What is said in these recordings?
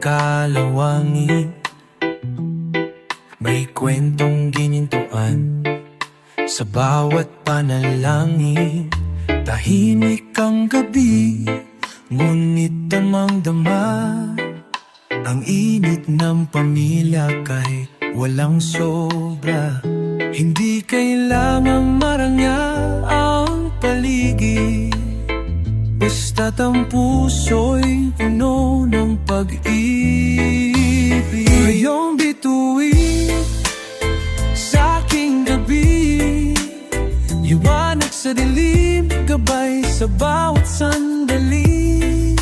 kalawangin. May kwentong ginintuan sa bawat panalangin. Tahimik ang gabi, ngunit damang-dama ang init ng pamilya kahit walang sobra. Hindi kailangang marangyang ang paligid, basta't ang puso'y puno ng pag-ibig. Ngayong bituin sa aking gabi, liwanag sa dilim, gabay sa bawat sandali.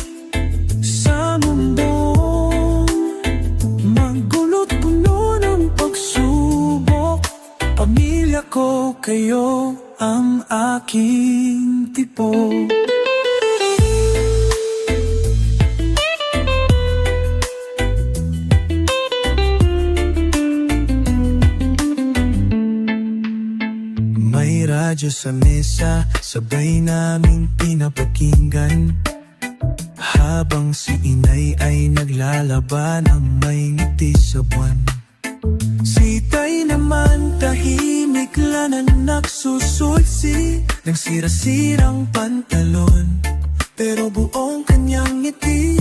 Sa mundong magulot puno ng pagsubok, pamilya ko, kayo ang aking tipok. May radyo sa mesa, sabay naming pinapakinggan, habang si inay ay naglalaba ng may ngiti sa buwan. Si tay naman tahimik lang na nagsusulsi ng sira-sirang pantalon, pero buong kanyang ngiti.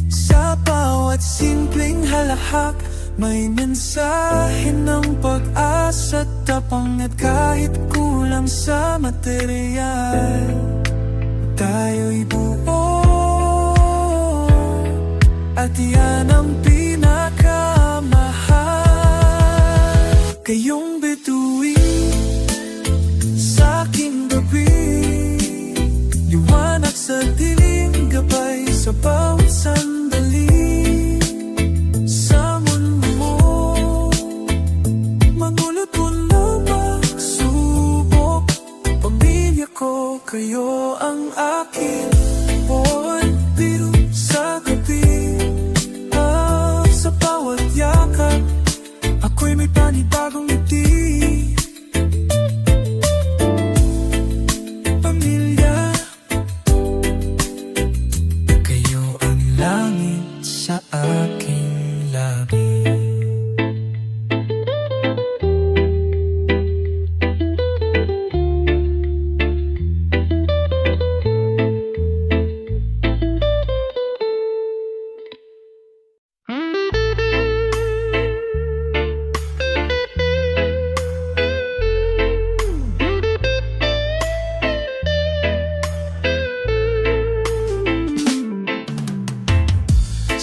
Sa bawat simpleng halahak, may mensahe ng pag-asa, tapang at kahit kulang sa material, tayo'y buo, at yan ang pinakamahal. Kayong bituin sa aking gabi, liwanag sa dilim, gabay sa bawat sandali. Kayo ang aking buwan, biro sa gabi. Sa bawat yakap, ako'y may panibagong ngiti. Pamilya, kayo ang langit sa aking labi.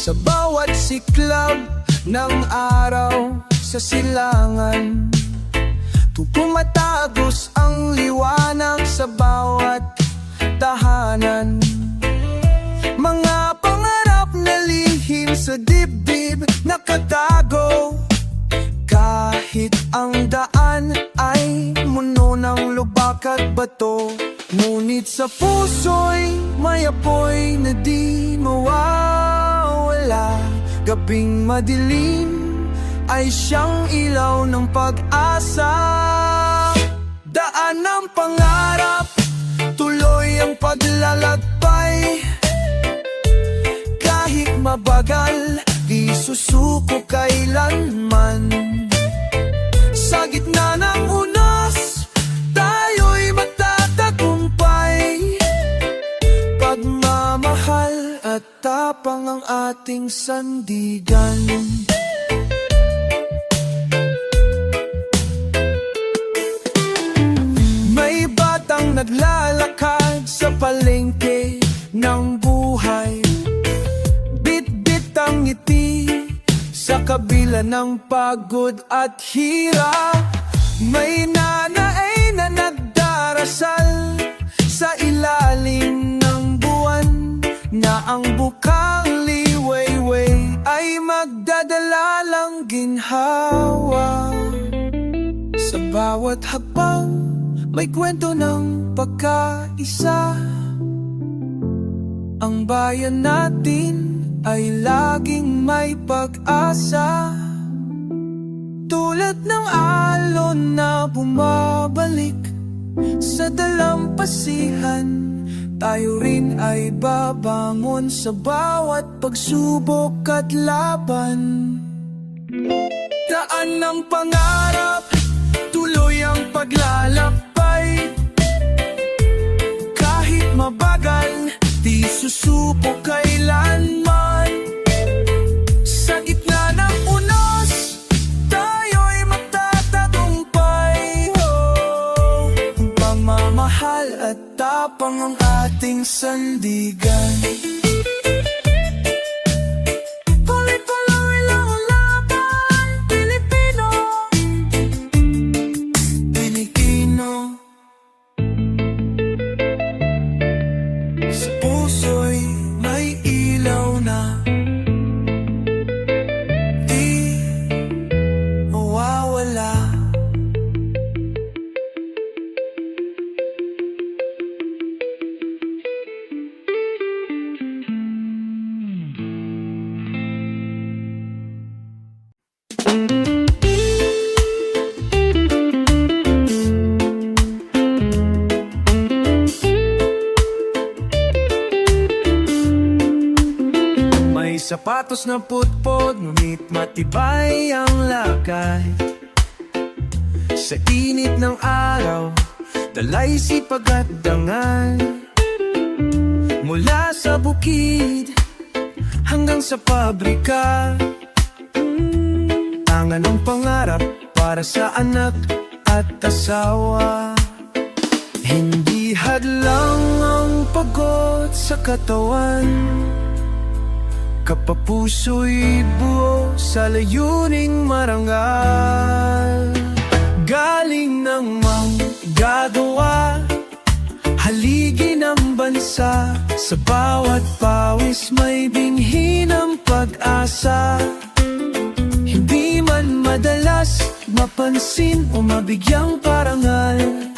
Sa bawat siklab ng araw sa silangan, tumatagos ang liwanag sa bawat tahanan. Mga pangarap na lihim sa dibdib nakatago, kahit ang daan ay muno ng lubak at bato. Ngunit sa puso'y may apoy na di mawawala. Gabing madilim ay siyang ilaw ng pag-asa. Daan ng pangarap, tuloy ang paglalakbay. Kahit mabagal, di susuko kailanman. Sa gitna ng unos, tayo'y magtatagumpay. Pagmamahal at tapang ang ating sandigan. May batang naglalakad sa palengke ng buhay, bit-bit ang ngiti sa kabila ng pagod at hirap. May nanay na nagdarasal sa ilalim ng buwan, na ang bukang liwayway ay magdadala lang ginhawa. Sa bawat hakbang may kwento ng pagkaisa. Ang bayan natin ay laging may pag-asa, tulad ng alon na bumabalik sa dalampasigan. tayo rin ay babangon sa bawat pagsubok at laban. Daan ng pangarap, tuloy ang paglalakbay. Kahit mabagal, di susuko kailanman. Sa gitna ng unos, tayo'y magtatagumpay. Pagmamahal at tapang ang ating sandigan. Tuloy-tuloy lang ang laban, Pilipino, Pilipino. Sa puso'y may ilaw na di mawawala. May sapatos na putpod, ngunit matibay ang lakay. Sa init ng araw, dalay sipag at dangal. Mula sa bukid hanggang sa pabrika, tangan ng pangarap para sa anak at asawa. Hindi hadlang ang pagod sa katawan, kapapuso'y buo sa layuning marangal. Galing ng manggagawa, haligi ng bansa. Sa bawat pawis may binhi ng pag-asa. Hindi man madalas mapansin o mabigyang parangal,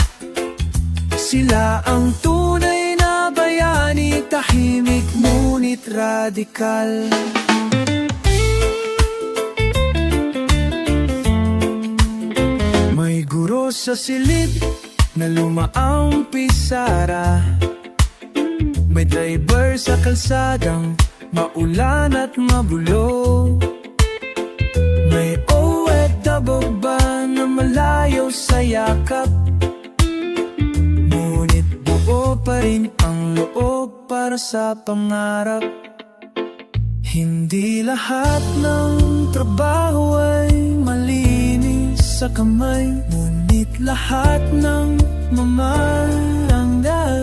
sila ang tunay na bayani, tahimik ngunit radikal. May guro sa silid na lumaang pisara, may driver sa kalsadang maulan at mabulo, may OFW ba na malayo sa yakap, ngunit buo pa rin ang loob para sa pangarap. Hindi lahat ng trabaho ay malinis sa kamay, ngunit lahat ng mamaranggal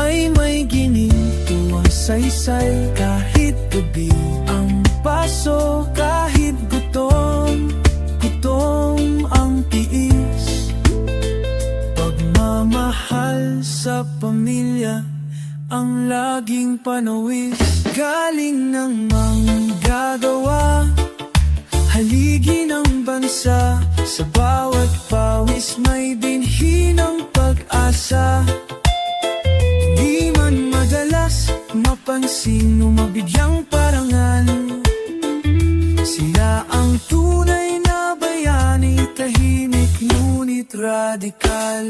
ay may ginintong saysay. Kahit gabi ang paso, kahit gutom ang tiis, pagmamahal sa pamilya ang laging panawis. Galing ng manggagawa, haligi ng bansa. Sa bawat pawis may binhi ng pag-asa. Di man madalas mapansin o mabigyang parangal, sila ang tunay na bayani, tahimik ngunit radikal.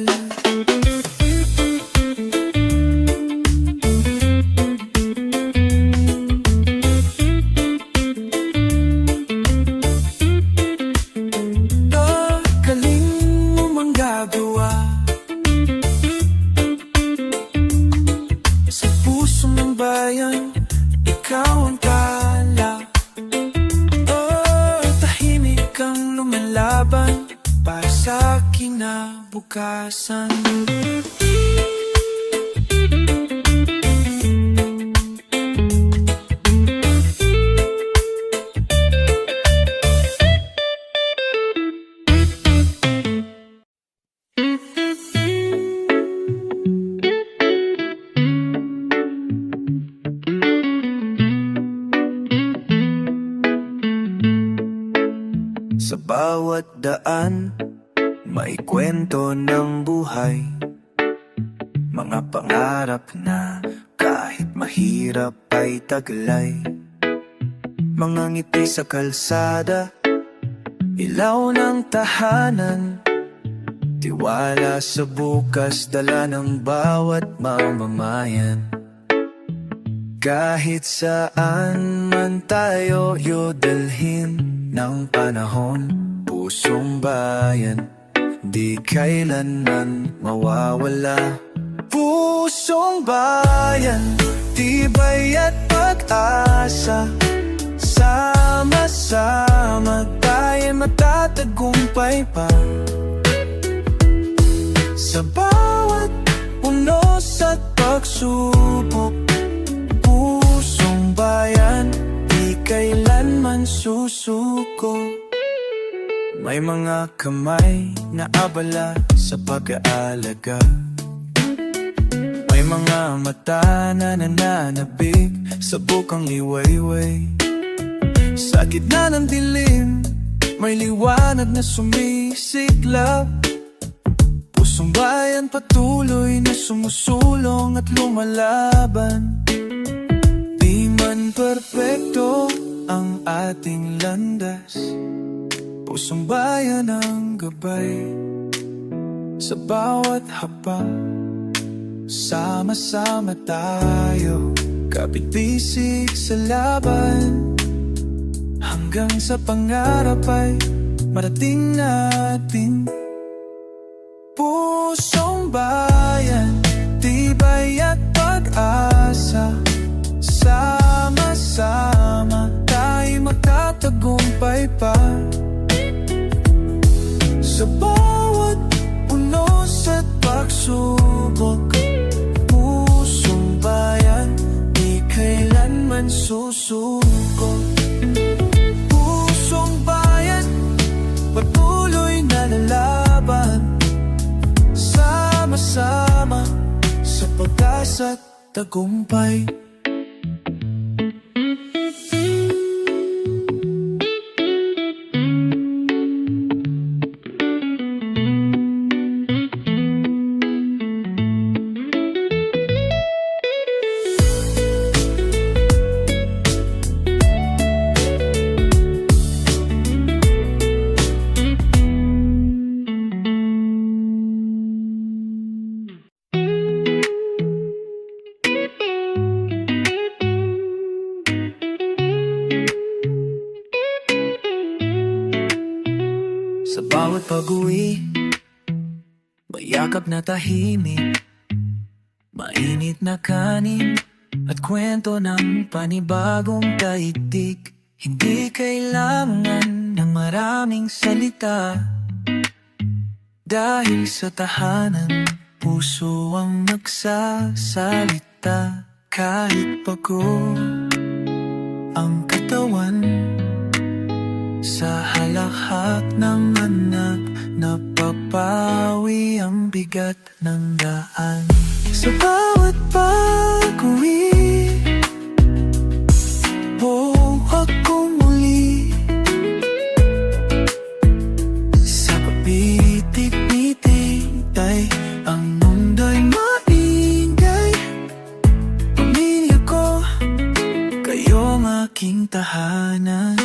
Ikaw ang tala, tahimik kang lumalaban para sa kinabukasan. Sa bawat daan, may kwento ng buhay, mga pangarap na kahit mahirap ay taglay. Mga ngiti sa kalsada, ilaw ng tahanan, Tiwala sa bukas, dala ng bawat mamamayan. Kahit saan man tayo dalhin ng panahon, pusong bayan, di kailanman mawawala. Pusong bayan, tibay at pag-asa, sama-sama tayo matatagumpay pa. Sa bawat unos at pagsubok, pusong bayan, di kailanman susuko. May mga kamay na abala sa pag-aalaga, may mga mata na nananabik sa bukang liwayway. Sa gitna ng dilim, may liwanag na sumisiklab. Pusong bayan patuloy na sumusulong at lumalaban. Di man perpekto ang ating landas, pusong bayan ang gabay. Sa bawat hapa, sama-sama tayo, kapit-bisig sa laban. Hanggang sa pangarap ay marating natin. Pusong bayan, tibay at pag-asa, sama-sama tayo magtatagumpay pa. Sa bawat unos at pagsubok, pusong bayan, di kailanman susuko. Pusong bayan, patuloy na lalaban, sama-sama sa pag-asa at tagumpay. Sa bawat pag-uwi, mayakap na tahimik, mainit na kanin at kwento ng panibagong daigdig. Hindi kailangan ng maraming salita, dahil sa tahanan, puso ang nagsasalita. Kahit pagod ang katawan, sa halakhak ng anak, napapawi ang bigat ng daan. Sa bawat pag-uwi, ako muli sa papitik-pitik, ay ang mundo'y maingay. Pamilya ko, kayong aking tahanan.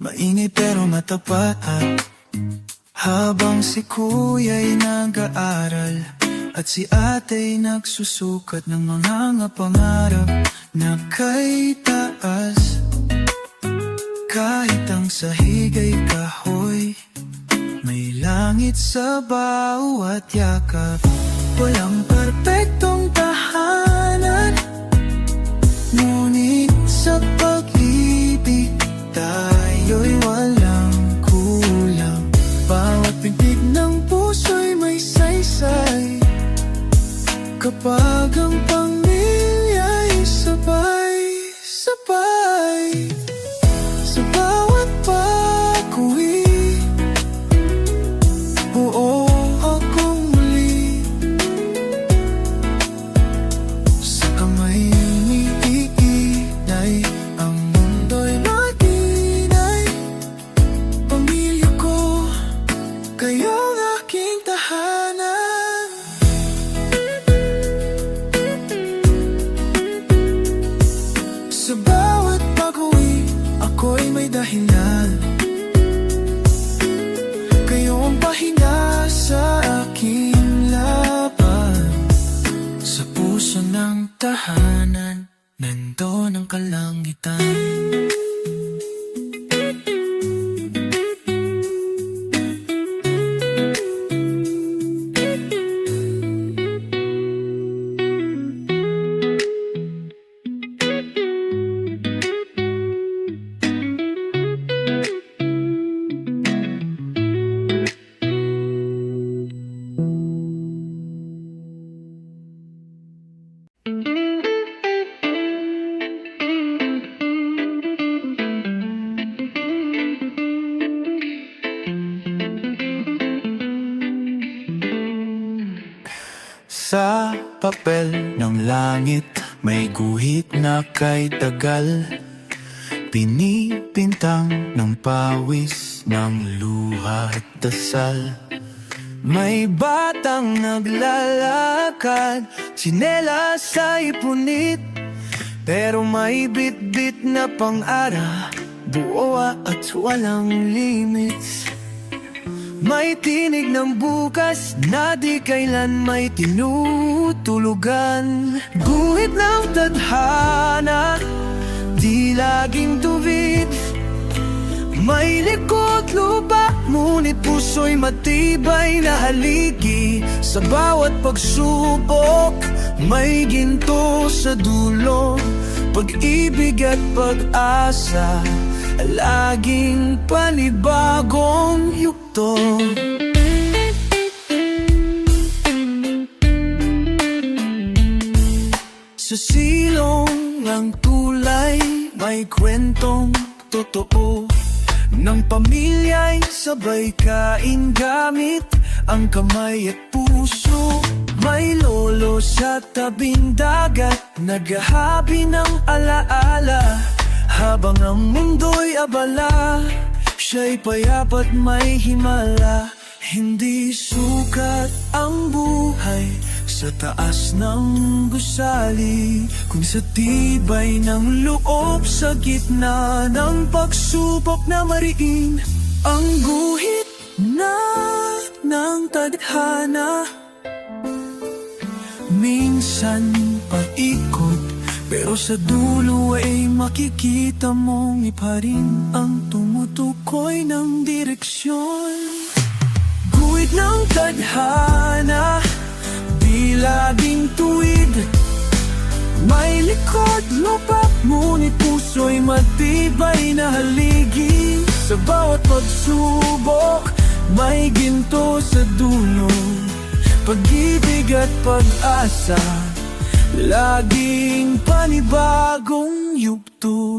Maingay pero matapat, habang si kuya'y nag-aaral at si ate'y nagsusukat ng mga pangarap na kay taas. Kahit ang sahig ay kahoy, may langit sa bawat yakap. Walang perpektong tahanan, ngunit sa pag-ibig tayo'y walang kulang. Bawat pintig ng puso'y may saysay, kapag ang pamilya'y sabay-sabay. Sa bawat pag-uwi, buo akong muli sa kamay ni Iinay. Ang mundo'y maginay, pamilya ko, kayong aking tahanan. Sa papel ng langit may guhit na kay tagal, pinipintang ng pawis ng luha at dasal. May batang naglalakad, tsinelas ay punit, pero may bit-bit na pang-ara, buo at walang limits. May tinig ng bukas na di kailan may tinutulugan. Guhit ng tadhana, di laging tuwid. May likod lupa, ngunit puso'y matibay na haligi. Sa bawat pagsubok, may ginto sa dulo. Pag-ibig at pag-asa, laging panibagong yugto. Sa silong ang tulay, may kwentong totoo ng pamilya'y sabay kain gamit ang kamay at puso. May lolo sa tabing dagat, naghahabi ng alaala. Habang ang mundo'y abala, siya'y payapat may himala. Hindi sukat ang buhay sa taas ng gusali, kung sa tibay ng loob sa gitna ng pagsubok na mariin. Ang guhit na ng tadhana, minsan paikot, pero sa dulo ay makikita mong iba rin ang tumutukoy ng direksyon. Guhit ng tadhana, di laging tuwid. May likod lupa, ngunit puso'y matibay na haligi. Sa bawat pagsubok, may ginto sa dulo. Pag-ibig at pag-asa, laging panibagong yugto.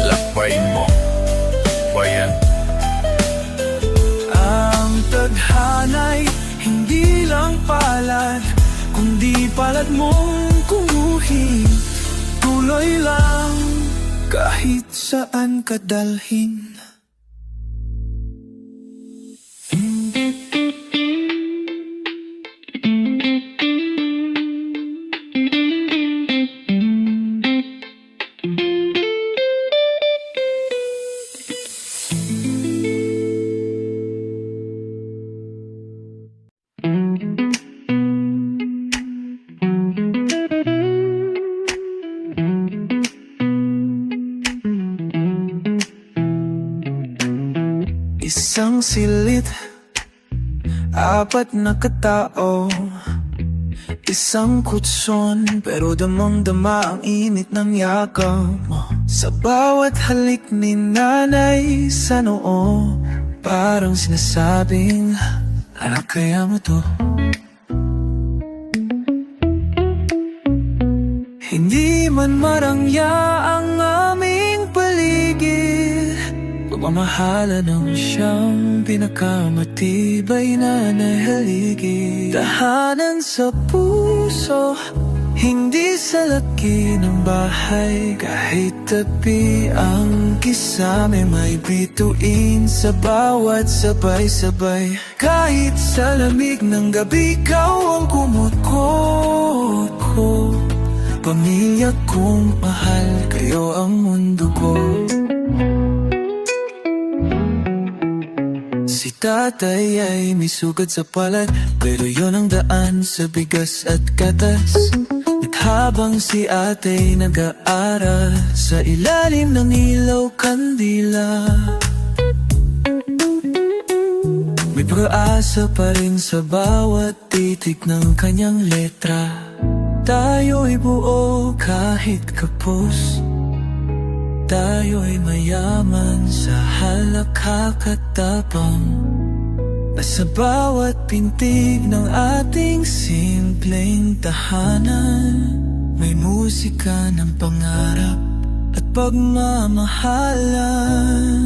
Lakbayin mo, bayan. Ang tadhana'y hindi lang palad, kundi palad mong kumuhit. Tuloy lang kahit saan ka dalhin. Isang silit, apat na katao, isang kutson, pero damang-dama ang init ng yakap mo. Sa bawat halik ni nanay sa noo, parang sinasabing, anak, kaya mo to. Hindi man marangya ang aming paligid, pagmamahala ng siyang pinakamatibay na nahaligi. Tahanan sa puso, hindi sa laki ng bahay. Kahit tabi ang kisame, may bituin sa bawat sabay-sabay. Kahit sa lamig ng gabi, ikaw ang kumutkot ko. Pamilya kong mahal, kayo ang mundo ko. Si tatay ay may sugat sa palad, pero yun ang daan sa bigas at gatas. At habang si atay nag-aaral sa ilalim ng ilaw kandila, may pag-asa pa rin sa bawat titik ng kanyang letra. Tayo'y buo kahit kapos, tayo'y mayaman sa halakhak at tapang. Sa bawat pintig ng ating simpleng tahanan, may musika ng pangarap at pagmamahalan.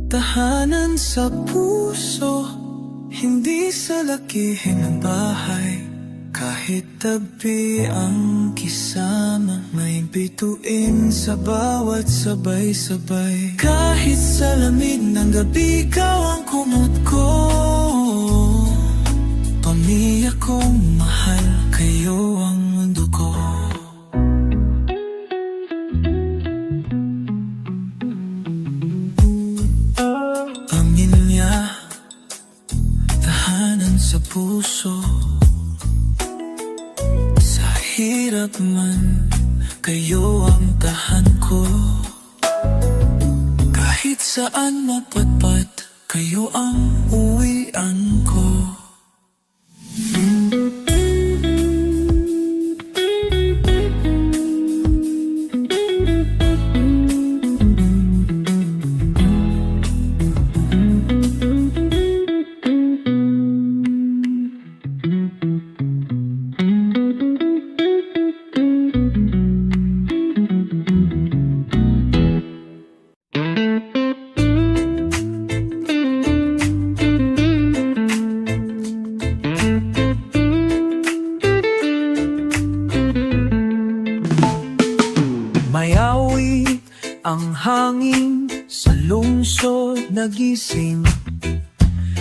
Tahanan sa puso, hindi sa lakihin ng bahay. Kahit tabi ang kisama, may bituin sa bawat sabay-sabay. Kahit sa lamig ng gabi, ikaw ang kumot ko. Pamilya kong mahal, kayo ang mundo ko. Pamilya, tahanan sa puso. Hirap man, kayo ang tahan ko. Kahit saan mapatpat, kayo ang uwian ko. Mayawi ang hangin sa lungsod nagising.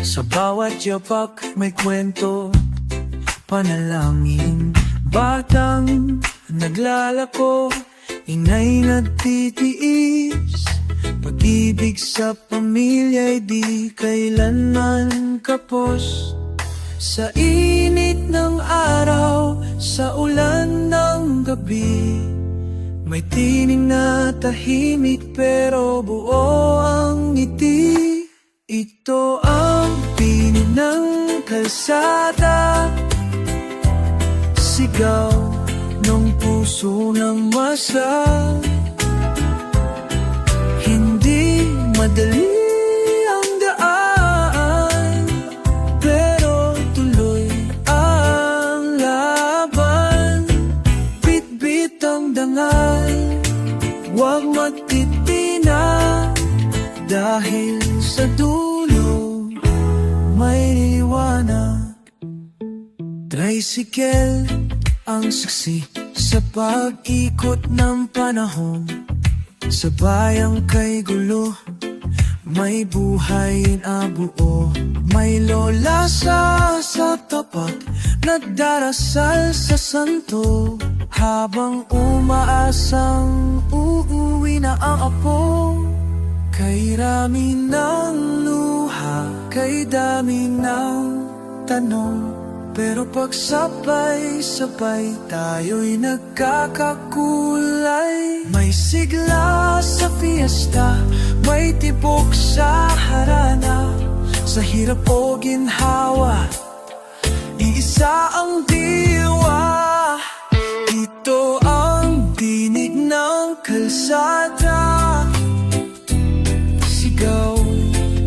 Sa bawat yapak may kwento, panalangin. Batang naglalako, inay nagtitiis. Pag-ibig sa pamilya'y di kailanman kapos. Sa init ng araw, sa ulan ng gabi, may tining na tahimik pero buo ang ngiti. Ito ang tinig ng kalsada, sigaw ng puso ng masa. Hindi madali ang daan, pero tuloy ang laban. Bit-bit ang dangal, huwag matitina, dahil sa dulo may liwanag. Tricycle ang saksi sa pag-ikot ng panahon. Sa bayang kay gulo, may buhay na buo. May lola sa tapat, nagdarasal sa santo, habang umaasang uuwi na ang apo. Kay rami ng luha, kay dami ng tanong, pero pagsabay-sabay tayo'y nagkakakulay. May sigla sa fiesta, may tibok sa harana. Sa hirap o ginhawa, iisa ang diwa. Ito ang tinig ng kalsada, sigaw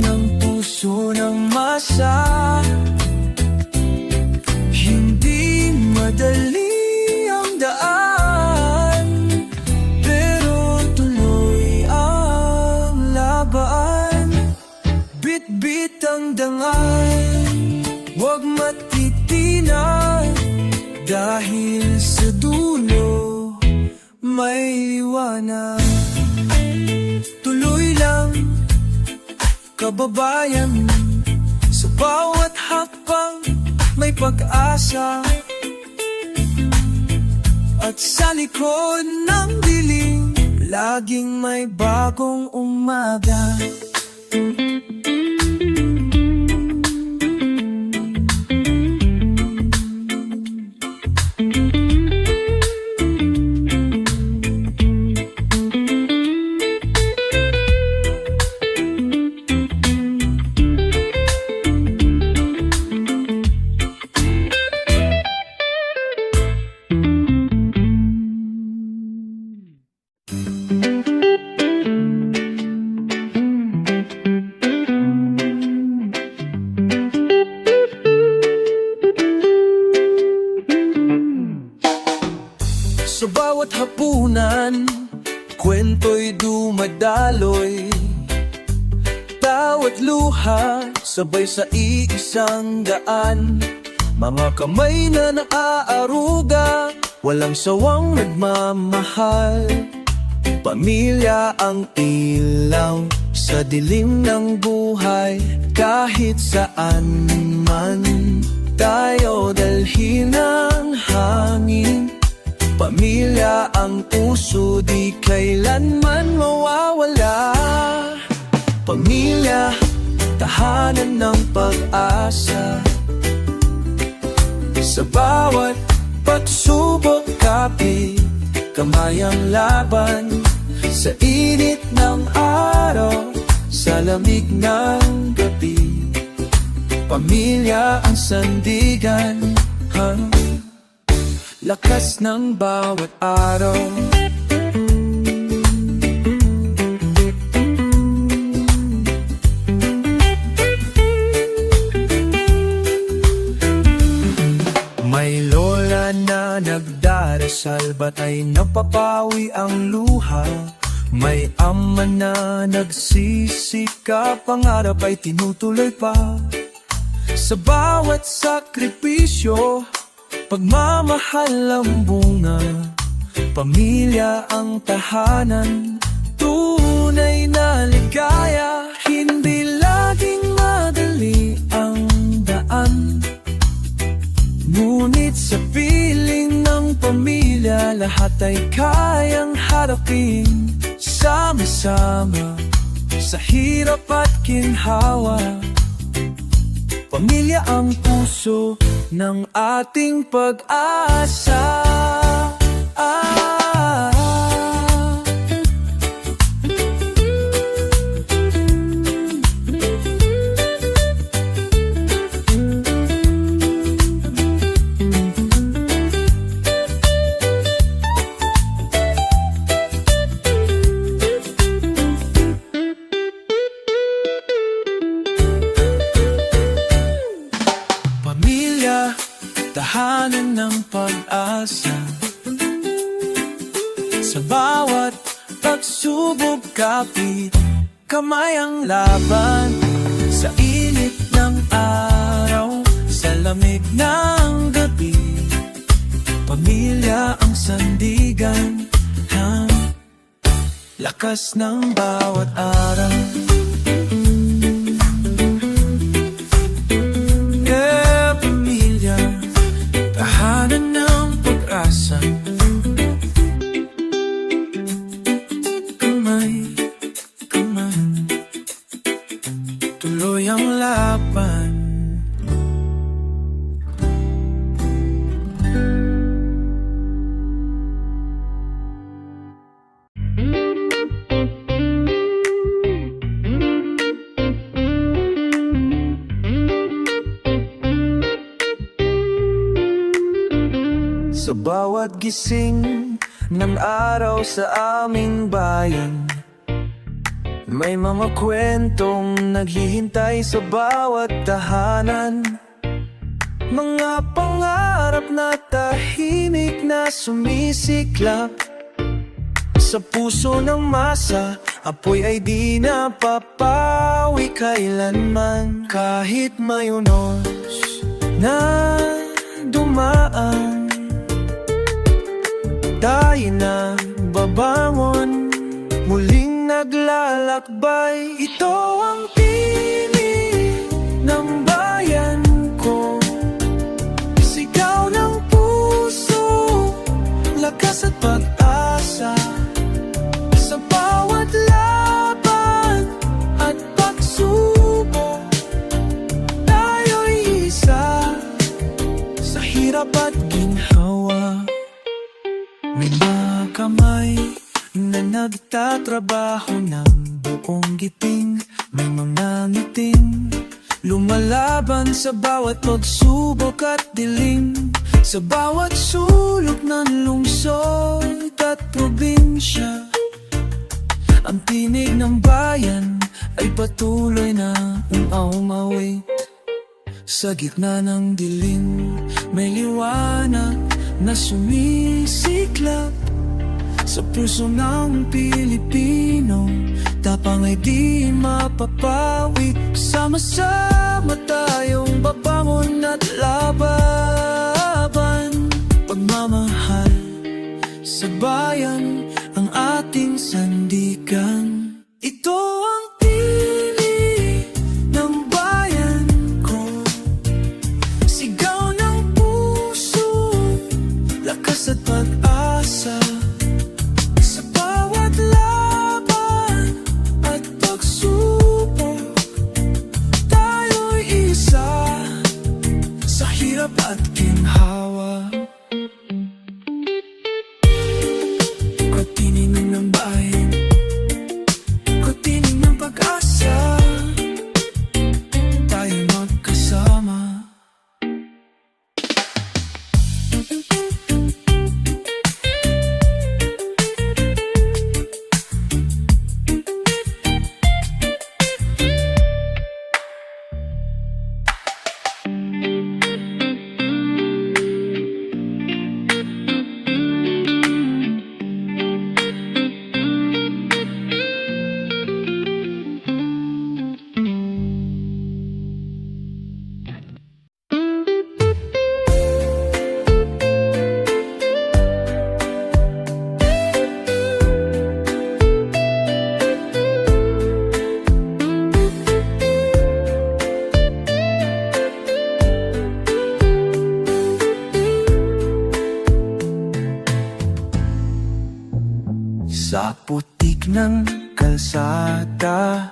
ng puso ng masa. Hindi madali ang daan, pero tuloy ang laban. Bit-bit ang dangal, huwag matitinan, dahil sa dulo may liwanag. Tuloy lang, kababayan, sa bawat hakbang may pag-asa. At sa likod ng dilim, laging may bagong umaga. bawat hapunan, kwento'y dumadaloy. Bawat luha, sabay sa iisang daan. Mga kamay na naaaruga, walang sawang nagmamahal. Pamilya ang ilaw sa dilim ng buhay. Kahit saan man tayo dalhin ng hangin, pamilya ang puso, di kailanman mawawala. Pamilya, tahanan ng pag-asa. Sa bawat pagsubok, kapit kamay ang laban. Sa init ng araw, sa lamig ng gabi, pamilya ang sandigan, lakas ng bawat araw. May lola na nagdarasal, ba't ay napapawi ang luha? May ama na nagsisikap, pangarap ay tinutuloy pa. Sa bawat sakripisyo, pagmamahal ang bunga. Pamilya ang tahanan, tunay na ligaya. Hindi laging madali ang daan, ngunit sa piling ng pamilya, lahat ay kayang harapin. Sama-sama sa hirap at ginhawa, pamilya ang puso ng ating pag-asa. Tahanan ng pag-asa. Sa bawat pagsubok, kapit kamay ang laban. Sa init ng araw, sa lamig ng gabi, pamilya ang sandigan, lakas ng bawat araw. Tahanan ng pag-asa. Kamay, kamay, tuloy ang laban. Sa bawat gising ng araw sa aming bayan, may mga kwentong naghihintay sa bawat tahanan. Mga pangarap na tahimik na sumisiklap sa puso ng masa. Apoy ay di napapawi kailanman. Kahit may unos na dumaan, tayo na babangon, muling naglalakbay. Ito ang tinig ng bayan ko, sigaw ng puso, lakas at pag-asa. Sa bawat laban at pagsubok, tayo'y isa. Sa hirap at ginhawa, may mga kamay na nagtatrabaho ng buong giting. May mga ngiting lumalaban sa bawat pagsubok at dilim. Sa bawat sulok ng lungsod at probinsya, ang tinig ng bayan ay patuloy na umawit. Sa gitna ng dilim, may liwanag na sumisiklap. Sa puso ng Pilipino, tapang ay di mapapawi. Sama-sama tayong babangon at laban. Pagmamahal sa bayan ang ating sandigan. Ito ang tinig ng bayan ko, sigaw ng puso, lakas at pag-asa. Sa bawat laban at pagsubok, tayo'y isa sa hirap at ginhawa. Katinig ng bayan, katinig ng pag-asa, tayo magkasama. Sa putik ng kalsada,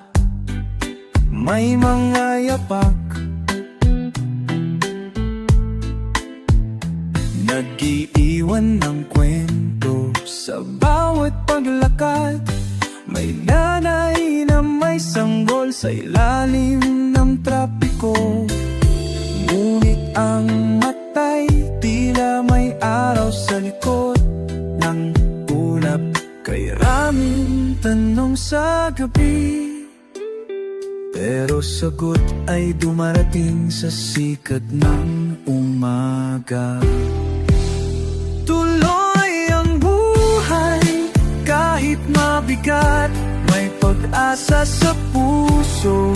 may mga yapak, nag-iiwan ng kwento. Sa bawat paglakad, may nanay na may sanggol sa ilalim ng trapiko. Ngunit ang matay, tila may araw sa likod ng ulap. Kay raming tanong sa gabi, pero sagot ay dumarating sa sikat ng umaga. Tuloy ang buhay kahit mabigat, may pag-asa sa puso,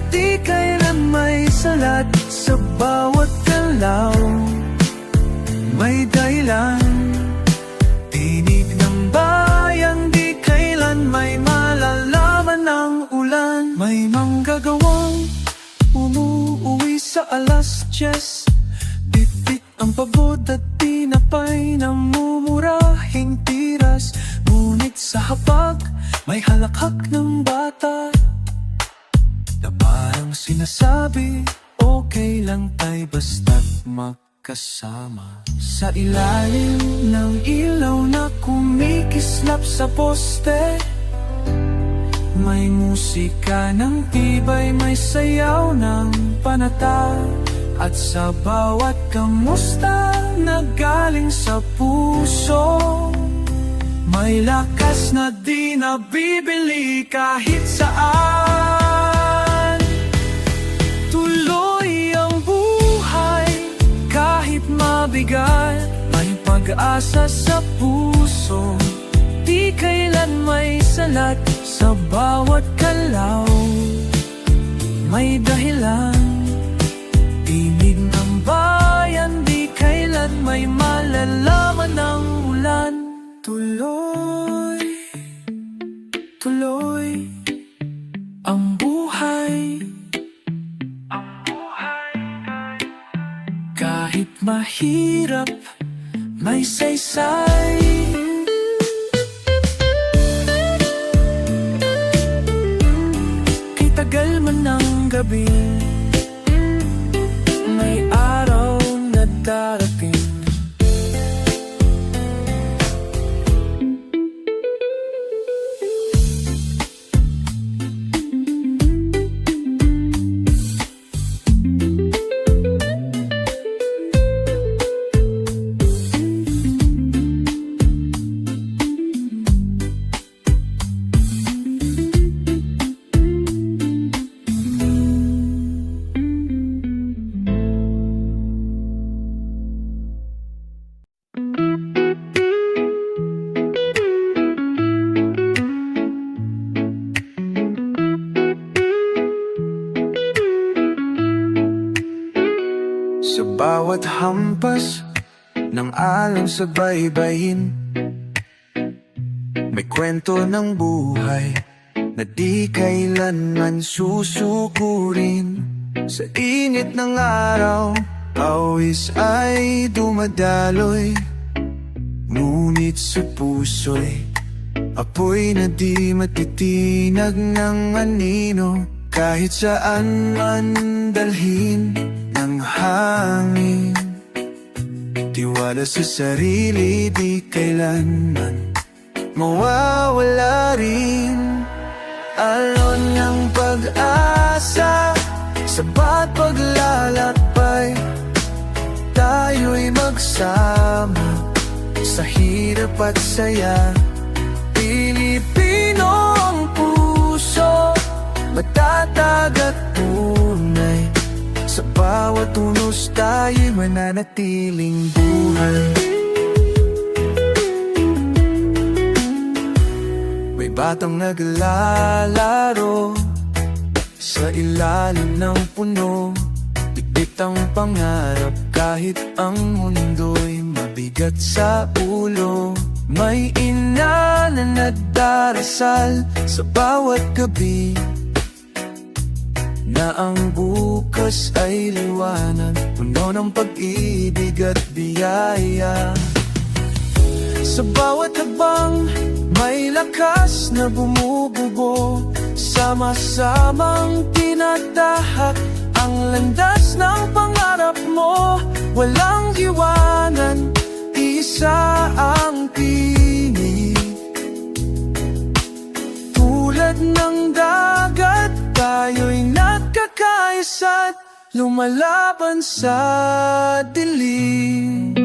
di kailan may salat. Sa bawat galaw may dahilan, tinig ng bayan, di kailan may malalaman ng ulan. May manggagawang umuuwi sa alas 10, bitbit ang pagod at tinapay na mumurahing tiras. Ngunit sa hapag, may halakhak ng bata na parang sinasabi, okay lang tayo basta't kasama. Sa ilalim ng ilaw na kumikislap sa poste, may musika ng tibay, may sayaw ng panata. At sa bawat kamusta na galing sa puso, may lakas na di nabibili kahit saan. Tuloy ang buhay kahit mabigat, may pag-asa sa puso, di kailan may salat. Sa bawat kalaw may dahilan, tinig ng bayan, di kailan may malalaman ng ulan. Tuloy, tuloy ang buhay, kahit mahirap, may saysay. Kay tagal man ng gabi, may araw na darating. bawat hampas ng alon sa baybayin, may kwento ng buhay na di kailanman susukurin. Sa init ng araw, pawis ay dumadaloy, ngunit sa puso'y apoy na di matitinag ng anino. Kahit saan man dalhin ng hangin, tiwala sa sarili di kailanman mawawala rin. Alon ng pag-asa sa bawat paglalakbay, tayo'y magsama sa hirap at saya. Pilipino ang puso, matatag at tunay. Sa bawat unos tayo'y mananatiling buhay. May batang naglalaro sa ilalim ng puno, dikdik ang pangarap kahit ang mundo'y mabigat sa ulo. May ina na nagdarasal sa bawat gabi, na ang bukas ay liwanag, puno ng pag-ibig at biyaya. Sa bawat hakbang may lakas na bumubugo, sama-samang tinatahak ang landas ng pangarap mo. Walang iwanan, isa ang tinig. Tulad ng dagat, tayo'y nagkakaisa't lumalaban sa dilim.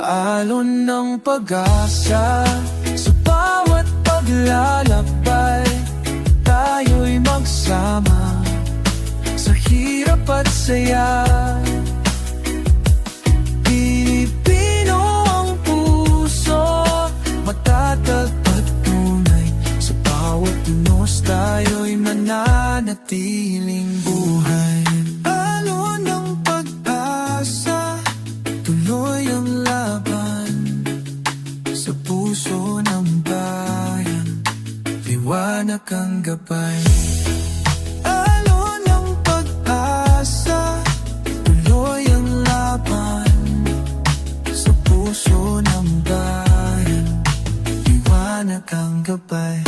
Alon ng pag-asa sa bawat paglalakbay, tayo'y magsama sa hirap at saya. Pilipino ang puso, matatag at tunay. Sa bawat unos tayo'y mananatiling buhay. Alon ng pag-asa, tuloy ang laban sa puso ng bayan, liwanag ang gabay. Alon ng pag-asa, tuloy ang laban sa puso ng bayan, liwanag ang gabay.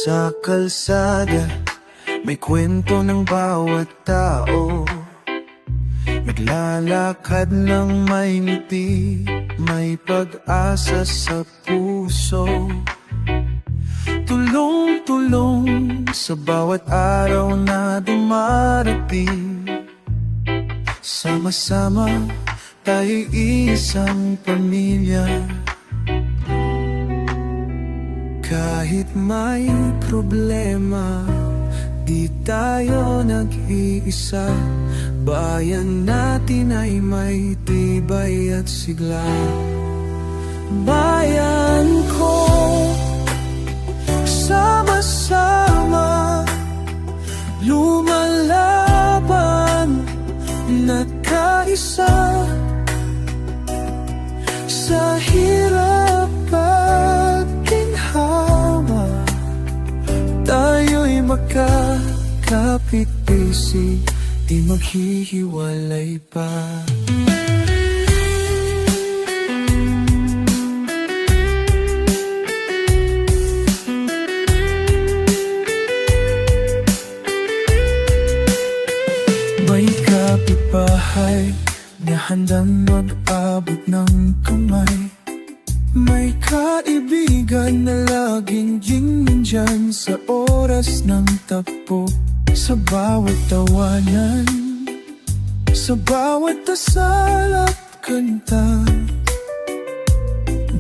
Sa kalsada, may kwento ng bawat tao, naglalakad ng may ngiti, may pag-asa sa puso. Tulong-tulong sa bawat araw na dumarating, sama-sama tayo'y isang pamilya. Kahit may problema, di tayo nag-iisa. Bayan natin ay may tibay at sigla. Bayan ko, sama-sama lumalaban, nagkaisa sa hirap at ginhawa. Tayo'y magkakapit-isip, di maghihiwalay pa. bahay na handang mag-abot ng kamay. May kaibigan na laging nandyan sa oras ng takbo. Sa bawat tawanan, sa bawat dasal at kanta.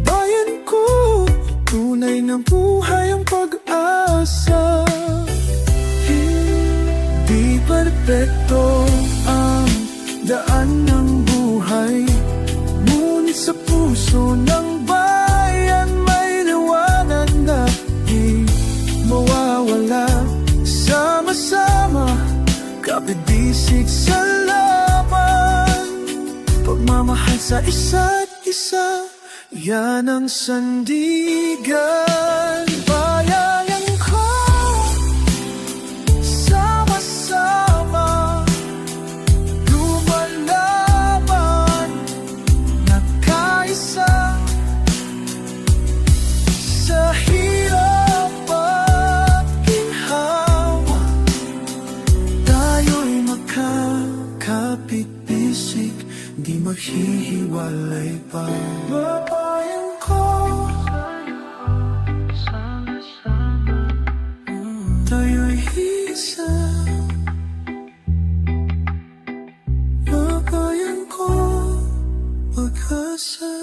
Bayan ko, tunay na buhay ang pag-asa. Di perpekto ang daan ng buhay, ngunit sa puso ng bayan may liwanag na di mawawala. Sama-sama, kapit-bisig sa laban, pagmamahal sa isa't isa, yan ang sandigan. Bayan ko, sama-sama, lumalaban, nagkaisa, sa hirap at ginhawa, tayo'y magkakapit-bisig, di maghihiwalay pa. Bayan ko, tayo'y isa. Bayan ko, pag-asa.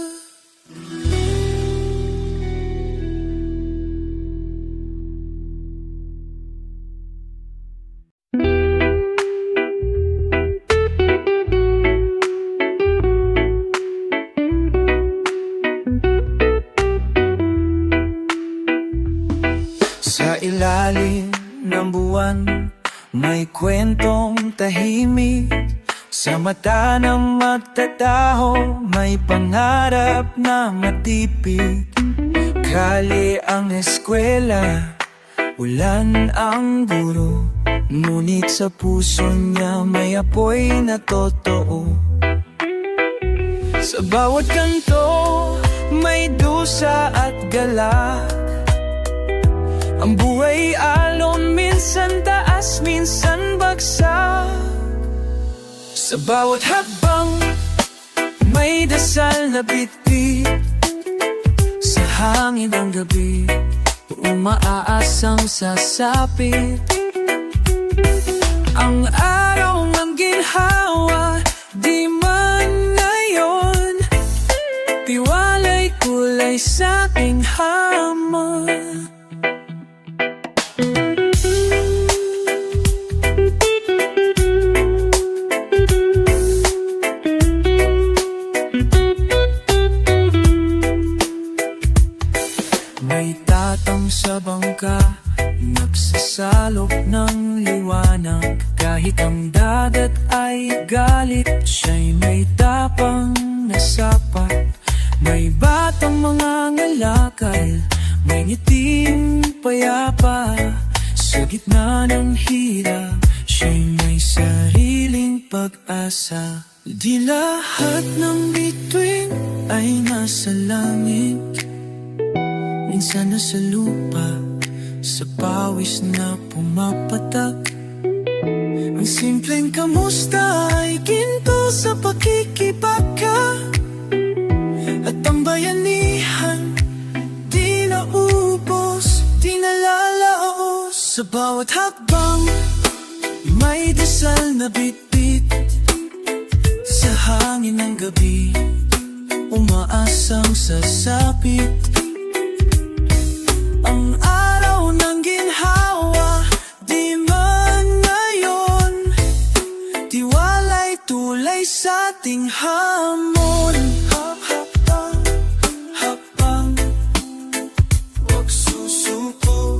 Sa ilalim ng buwan, may kwentong tahimik. Sa mata ng magtataho, may pangarap na matipid. Kali ang eskwela, ulan ang guro, ngunit sa puso niya may apoy na totoo. Sa bawat kanto, may dusa at galak. Ang buhay alon, minsan taas, minsan bagsak. Sa bawat hakbang, may dasal na bitbit. Sa hangin ng gabi, umaaasang sasapit. Ang araw ng ginhawa, di man ngayon, tiwala'y kulay sa aking hamon. May tatang sa bangka, nagsasalop ng liwanag. Kahit ang dagat ay galit, siya'y may tapang na sapat. May batang mga ngalakal, may ngiting payapa. Sa gitna ng hirap, siya'y may sariling pag-asa. Di lahat ng bituin ay nasa langit, minsan nasa lupa, sa pawis na pumapatak. Ang simpleng kamusta ay ginto sa pakikibaka. At ang bayanihan, di naubos, di nalalaos. Sa bawat hakbang, may dasal na bitbit. Sa hangin ng gabi, umaasang sasapit. Ang araw ng ginhawa, di man ngayon, tiwala'y tulay sa ating hamon. Habang, habang, huwag susuko.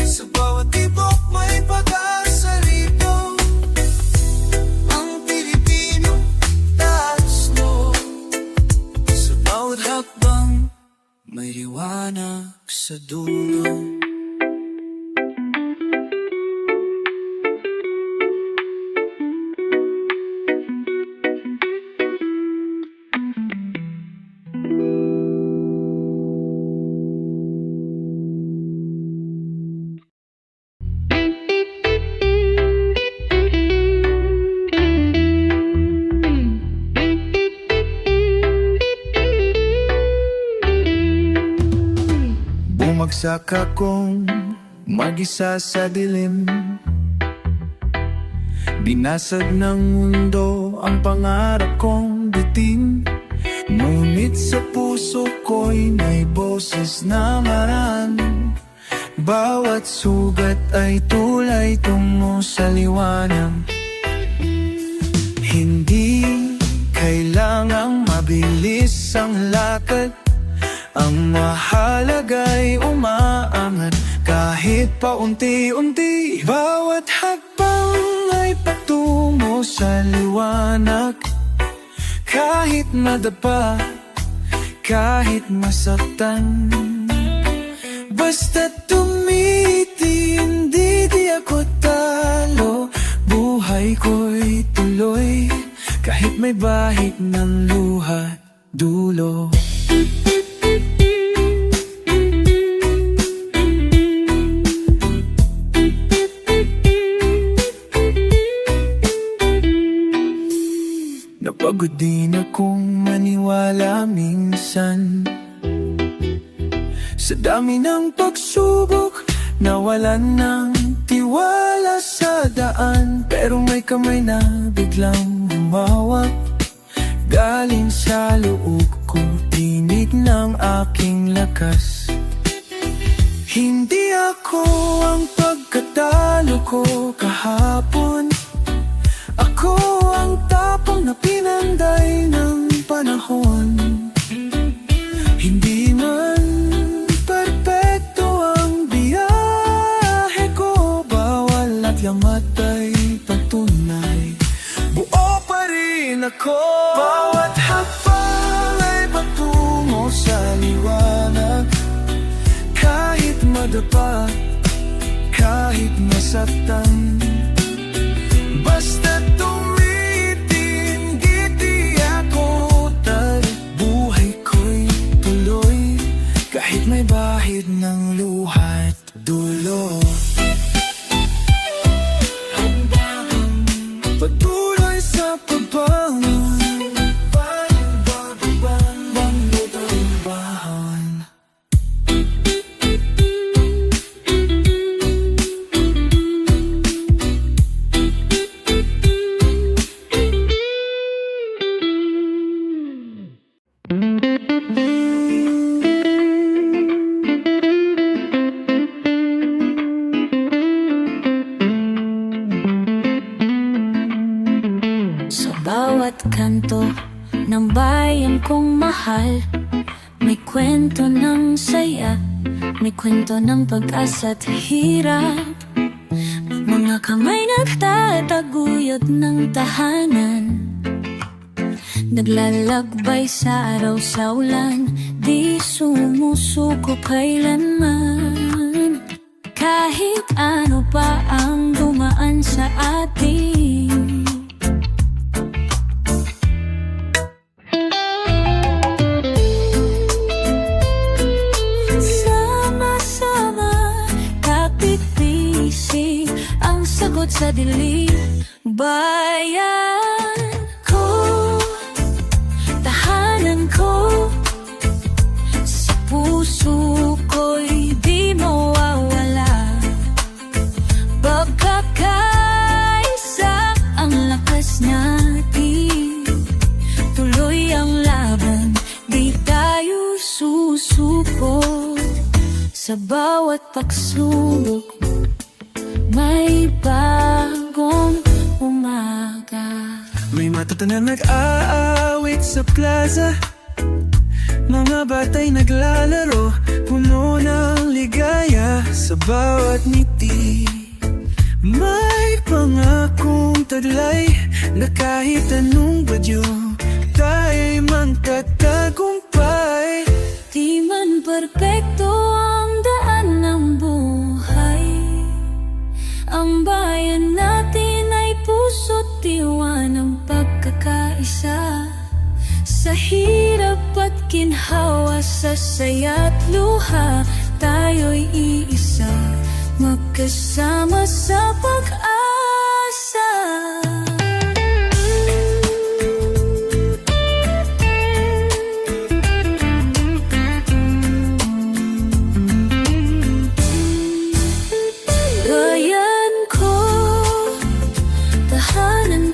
Sa bawat tibok may pag-asa rito. Ang Pilipino, that's no. Sa bawat hakbang, may liwanag sa dulo. Bumagsak akong mag-isa sa dilim. Binasag ng mundo ang pangarap kong bitin. Ngunit sa puso ko'y may boses na maran. Bawat sugat ay tulay tungo sa liwanag. Hindi kailangang mabilis ang lakad. Ang mahalaga'y umaangat kahit paunti-unti. Bawat hakbang ay patungo sa liwanag. Kahit madapa, kahit masaktan, basta tumitindi, di ako talo. Buhay ko'y tuloy, kahit may bahid ng luha dulo. Napagod din akong maniwala minsan. Sa dami ng pagsubok, nawalan ng tiwala sa daan. Pero may kamay na biglang humawak galing sa loob ko, tinig ng aking lakas. Hindi ako ang pagkatalo ko kahapon. Ako ang tapang na pinanday ng panahon. Hindi man perpekto ang biyahe ko, bawal at yamat ay patunay. Buo pa rin ako. Bawat hakbang ay patungo sa liwanag. Kahit madapa, kahit masaktan, basta tumitindi, di ako tal. Buhay ko'y tuloy, kahit may bahid ng luha't dulo. Patuloy sa pagbangon, bangot ang bahan. Sa bawat kanto ng bayan kong mahal, may kwento ng saya, may kwento ng pag-asa at hirap. Mga kamay nagtataguyod ng tahanan, naglalakbay sa araw sa ulan, di sumusuko kailanman. Kahit ano pa ang dumaan sa atin, sama-sama kapit-pisig ang sagot sa dilim. Bayan ko, tahanan ko, sa puso ko'y di mawawala. Pagkakaisa ang lakas natin, tuloy ang laban, di tayo susuko. Sa bawat pagsubok, may bagong umaga. May mata na nag-aawit sa plaza, mga batay naglalaro, puno ng ligaya sa bawat ngiti. May pangakong taglay na kahit anong badyo, tayo'y magtatagumpay. Di man perpekto ang daan ng buhay, ang bayan natin ay puso't diwa ng pagkakaisa. Sa hirap at ginhawa, sa saya't luha, tayo'y iisa, magkasama sa pag-asa.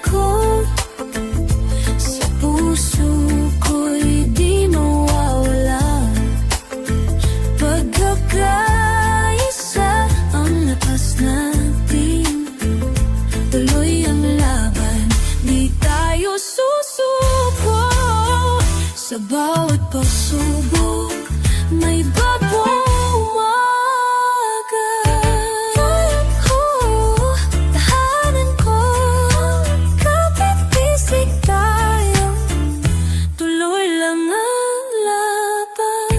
ko, sa puso ko'y di mawawala. Pagkakaisa ang lakas natin, tuloy ang laban, di tayo susuko. Sa bawat pagsubok, may babawagan. Tahanan ko, kahit bisig tayo, tuloy lang ang laban.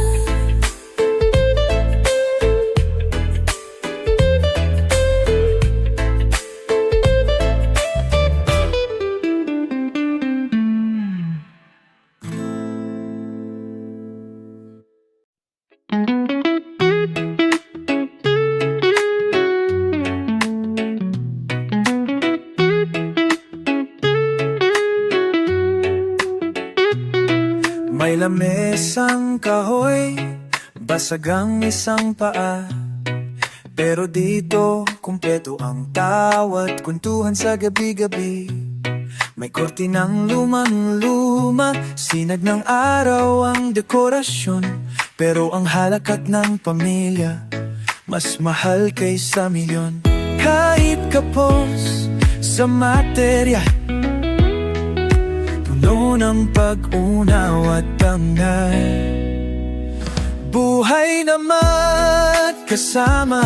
May lamesang kahoy, basag ang isang paa. Pero dito, kumpleto ang tawat kwentuhan sa gabi-gabi. May kortinang lumang-luma, sinag ng araw ang dekorasyon. Pero ang halakat ng pamilya, mas mahal kaysa milyon. Kahit kapos sa materya, puno ng pag-unaw at bangal. Buhay na magkasama,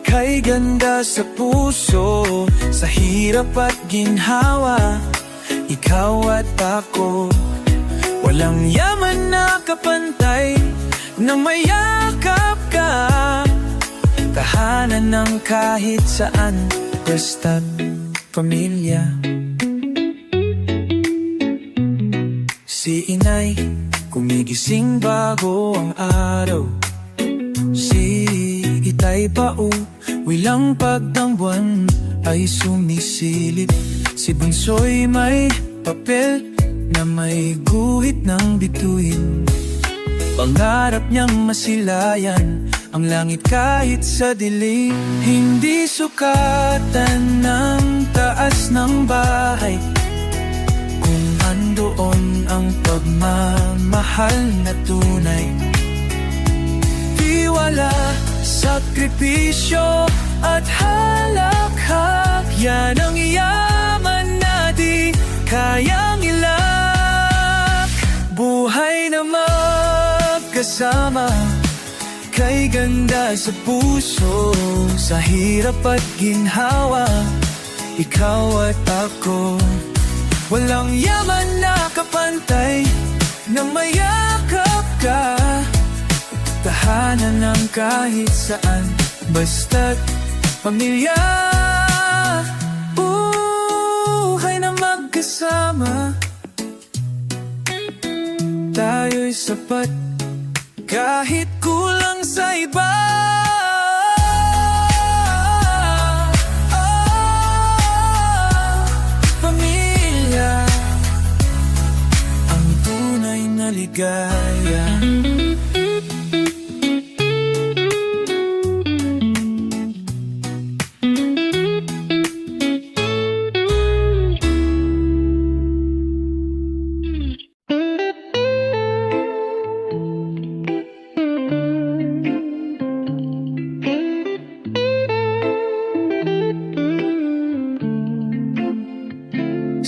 kay ganda sa puso, sa hirap at ginhawa, ikaw at ako. Walang yaman na kapantay, na mayakap ka. Tahanan ng kahit saan, basta't pamilya. Si inay, kumigising bago ang araw. Si itay pauwi lang pag ang buwan ay sumisilip. Si bunso'y may papel na may guhit ng bituin. Pangarap niyang masilayan ang langit kahit sa dilim. Hindi sukatan ng taas ng bahay kung andoon ang pagmamahal na tunay. Tiwala, sakripisyo at halakhak, yan ang yaman na di kayang ilak. Buhay na magkasama, kay ganda sa puso, sa hirap at ginhawa, ikaw at ako. Walang yaman na kapantay, na mayakap ka. Tahanan ng kahit saan, basta't pamilya. Buhay na magkasama, tayo'y sapat, kahit kulang sa iba. Pamilya, ang tunay na ligaya.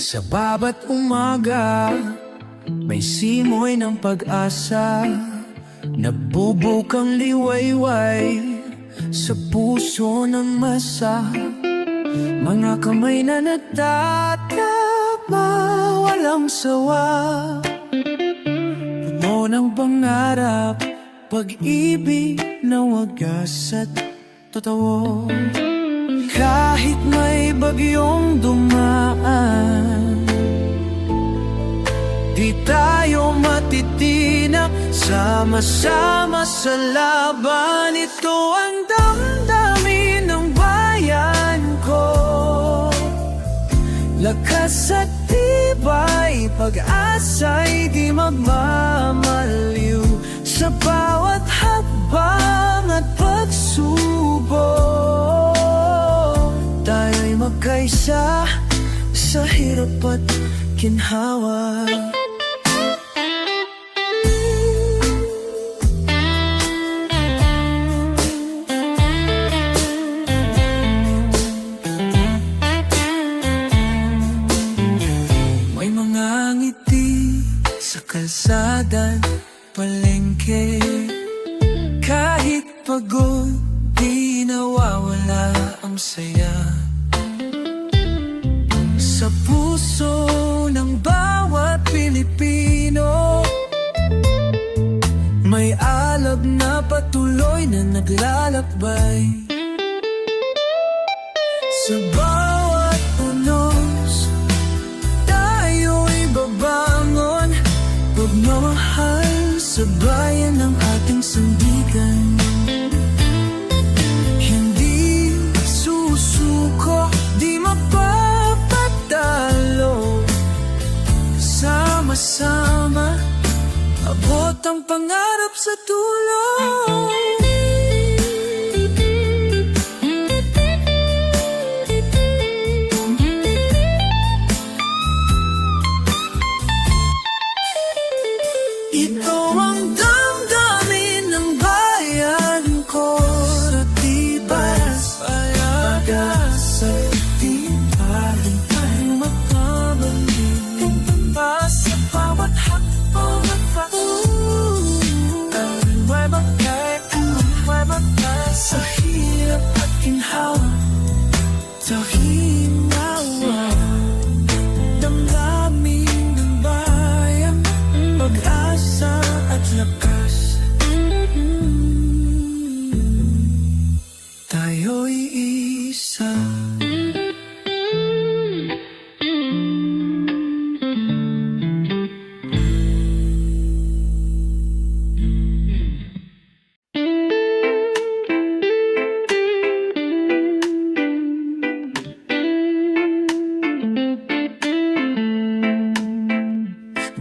Sa babat umaga, may simoy ng pag-asa, nagbubukang liwayway sa puso ng masa. Mga kamay na nagtatapa, walang sawa, puno ng pangarap, pag-ibig na wagas at totoo. Kahit may bagyong dumaan, di tayo matitinak, sama-sama sa laban. Ito ang damdamin ng bayan ko, lakas at tibay, pag-asa'y di magmamaliw. Sa bawat hakbang at pagsubok, tayo'y magkaisa sa hirap at ginhawa. May mga ngiti sa kalsada, palengke. Kahit pagod, di nawawala ang saya. Sa puso ng bawat Pilipino, may alab na patuloy na naglalakbay. Sa bawat unos, tayo'y babangon. Pagmamahal sa bayan ng ating sandigan. Hindi susuko, di mapapatalo. Sama-sama, abot ang pangarap sa tulong. Ito ang damdamin ng bayan ko. Sa tibas, pag-asa, di paling tayo magpabalik. Sa bawat hakbang at sa hirap at ginhawa, tahinawa. Damdamin ng bayan, pag-asa at lakas. Tayo'y isa.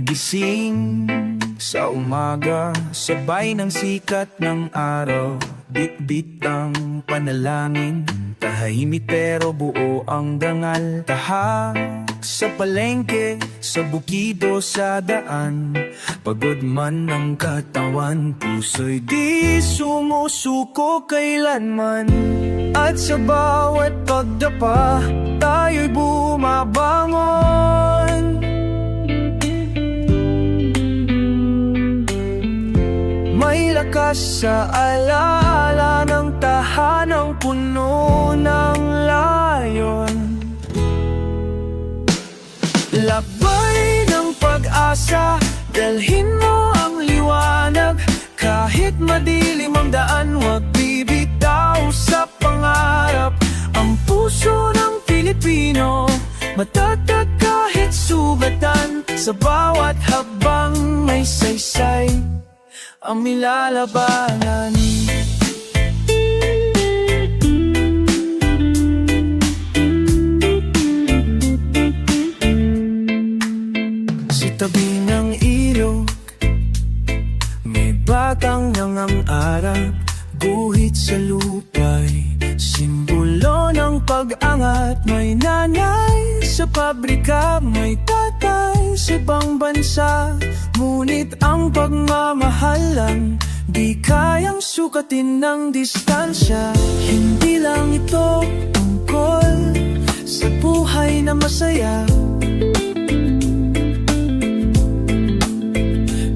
Gising sa umaga, sabay ng sikat ng araw. Bit-bit ang panalangin, tahimik pero buo ang dangal. Tahak sa palengke, sa bukido, sa daan. Pagod man ang katawan, puso'y di sumusuko kailanman. At sa bawat pagdapa, tayo'y bumabangon. May lakas sa alaala ng tahanang puno ng layon. Labay ng pag-asa, dalhin mo ang liwanag. Kahit madilim ang daan, huwag bibitaw sa pangarap. Ang puso ng Pilipino, matatag kahit sugatan. Sa bawat habang may saysay ang nilalabanan. Sa tabi ng ilog, may batang nangangarap. Guhit sa lupay, simbolo ng pag-angat. May nanay sa pabrika, may tatay sa ibang bansa. Ngunit ang pagmamahalan, di kayang sukatin ng distansya. Hindi lang ito tungkol sa buhay na masaya,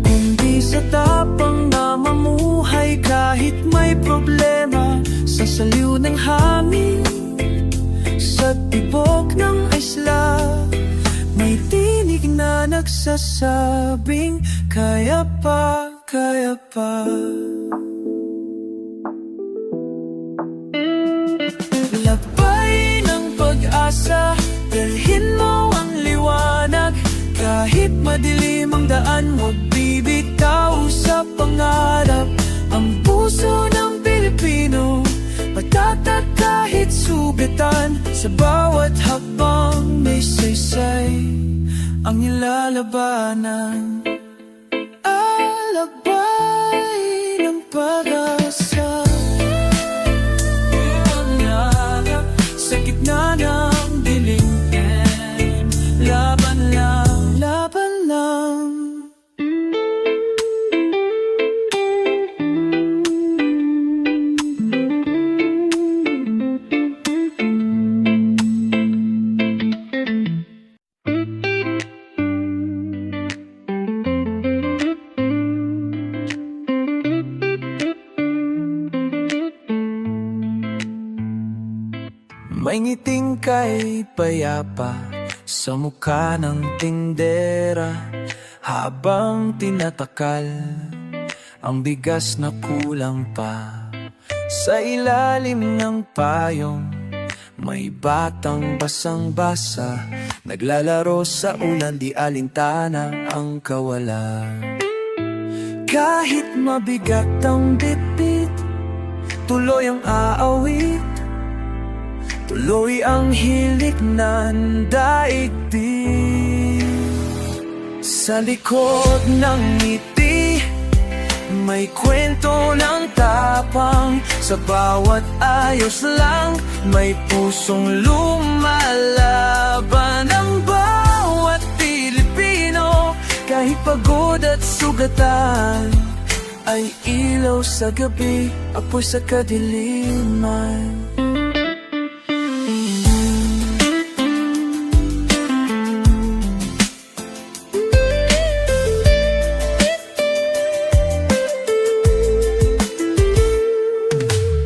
kundi sa tapang na mamuhay kahit may problema. Sa saliw ng hangin, sa tibok ng isla, may tinig na nagsasabing, kaya pa, kaya pa. Labay ng pag-asa, dalhin mo ang liwanag. Kahit madilim ang daan, huwag bibitaw sa pangarap. Ang puso ng Pilipino, matatag kahit sugatan. Sa bawat hakbang may saysay ang nilalabanan. Alabay ng pag-asa, sa gitna ng dilim. May ngiting kay payapa sa mukha ng tindera, habang tinatakal ang bigas na kulang pa. Sa ilalim ng payong may batang basang-basa, naglalaro sa ulan, di alintana ang kawalan. Kahit mabigat ang bitbit, tuloy ang aawit, tuloy ang hilik ng daigdig. Sa likod ng ngiti, may kwento ng tapang. Sa bawat ayos lang, may pusong lumalaban. Ang bawat Pilipino, kahit pagod at sugatan, ay ilaw sa gabi, apoy sa kadiliman.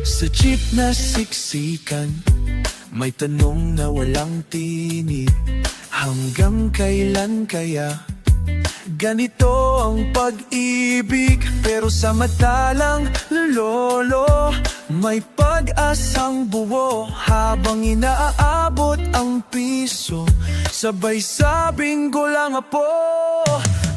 Sa jeep na siksikan, may tanong na walang tinig. Hanggang kailan kaya ganito ang pag-ibig? Pero sa mata lang, lolo, may pag-asang buo. Habang inaaabot ang piso, sabay sabing gulang po.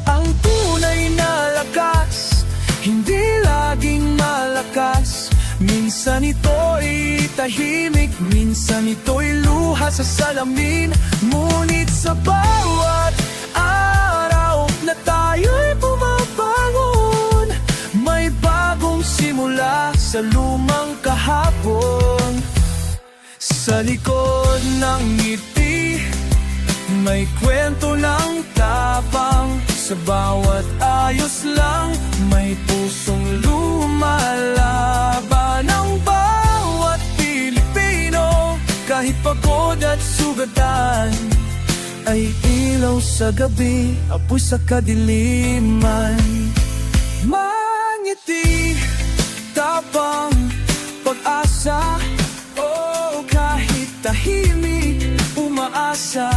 Ang tunay na lakas, hindi laging malakas. Minsan ito'y tahimik, minsan ito'y luha sa salamin. Ngunit sa bawat araw na tayo'y bumabangon, may bagong simula sa lumang kahapon. Sa likod ng ngiti, may kwento ng tapang. Sa bawat ayos lang, may pusong lumalaban. Ang bawat Pilipino, kahit pagod at sugatan, ay ilaw sa gabi, apoy sa kadiliman. Mangiti, tapang, pag-asa, oh, kahit tahimik, umaasa.